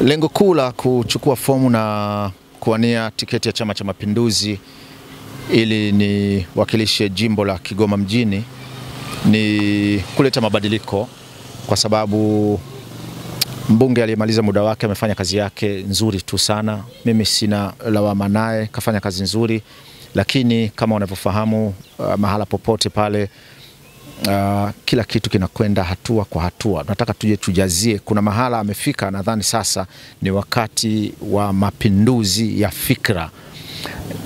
Lengo kuu la kuchukua fomu na kuwania tiketi ya Chama cha Mapinduzi ili ni wakilishe jimbo la Kigoma mjini ni kuleta mabadiliko, kwa sababu mbunge aliyemaliza muda wake amefanya kazi yake nzuri tu sana. Mimi sina lawama naye, kafanya kazi nzuri, lakini kama unavyofahamu mahala popote pale kila kitu kinakwenda hatua kwa hatua. Nataka tuje tujazie, kuna mahala amefika, nadhani sasa ni wakati wa mapinduzi ya fikra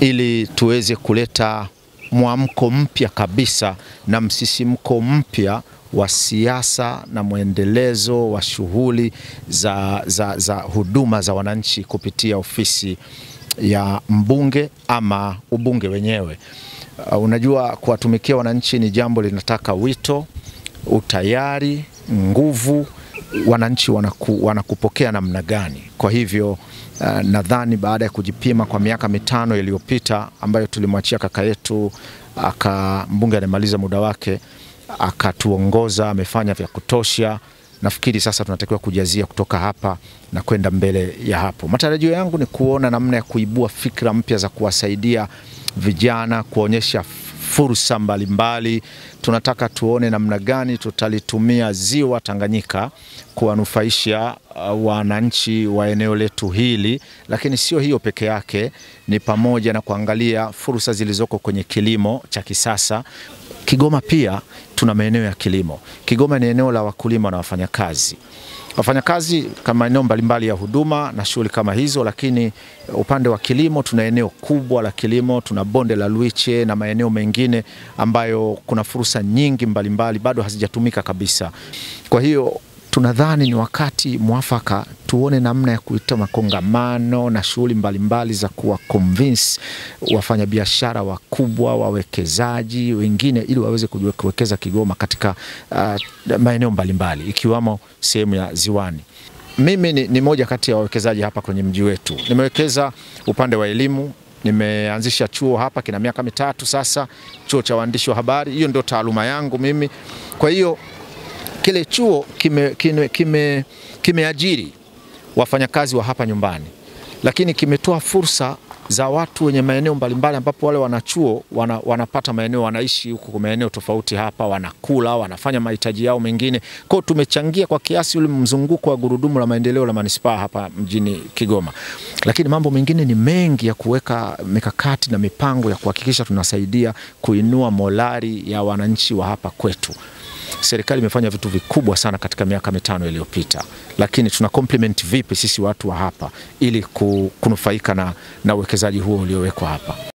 ili tuweze kuleta mwamko mpya kabisa na msisimko mpya wa siasa na muendelezo wa shughuli za huduma za wananchi kupitia ofisi ya mbunge ama ubunge wenyewe. Unajua, kuwatumikia wananchi ni jambo linataka wito, utayari, nguvu. Wananchi wanakupokea namna gani? Kwa hivyo nadhani baada ya kujipima kwa miaka 5 iliyopita ambayo tulimwachia kaka yetu mbunge alimaliza muda wake akatuongoza, amefanya vya kutosha. Nafikiri sasa tunatakiwa kujazia kutoka hapa na kwenda mbele ya hapo. Matarajio yangu ni kuona namna ya kuibua fikra mpya za kuwasaidia vijana, kuonyesha fursa mbalimbali. Tunataka tuone namna gani tutalitumia ziwa Tanganyika kuwanufaisha wananchi wa eneo letu hili, lakini sio hiyo peke yake, ni pamoja na kuangalia fursa zilizoko kwenye kilimo cha kisasa. Kigoma pia tuna maeneo ya kilimo. Kigoma ni eneo la wakulima na wafanyakazi kama eneo mbalimbali ya huduma na shughuli kama hizo, lakini upande wa kilimo tuna eneo kubwa la kilimo, tuna bonde la Luiche na maeneo mengine ambayo kuna fursa nyingi mbalimbali bado hazijatumika kabisa. Kwa hiyo tunadhani ni wakati mwafaka tuone namna ya kuita makongamano na shughuli mbalimbali za kuwa convince wafanyabiashara wakubwa, wawekezaji wengine, ili waweze kuwekeza Kigoma katika maeneo mbalimbali ikiwamo sehemu ya ziwani. Mimi ni moja kati ya wawekezaji hapa kwenye mji wetu. Nimewekeza upande wa elimu, nimeanzisha chuo hapa kina miaka 3 sasa, chuo cha waandishi wa habari. Hiyo ndio taaluma yangu mimi. Kwa hiyo kile chuo kimeajiri wafanyakazi wa hapa nyumbani, lakini kimetoa fursa za watu wenye maeneo mbalimbali, ambapo wale wanachuo wanapata maeneo, wanaishi huko kwa maeneo tofauti hapa, wanakula, wanafanya mahitaji yao mengine. Kwa tumechangia kwa kiasi ule mzunguko wa gurudumu la maendeleo la manispaa hapa mjini Kigoma. Lakini mambo mengine ni mengi ya kuweka mikakati na mipango ya kuhakikisha tunasaidia kuinua morali ya wananchi wa hapa kwetu. Serikali imefanya vitu vikubwa sana katika miaka 5 iliyopita, lakini tuna compliment vipi sisi watu wa hapa ili kunufaika na uwekezaji huo uliowekwa hapa?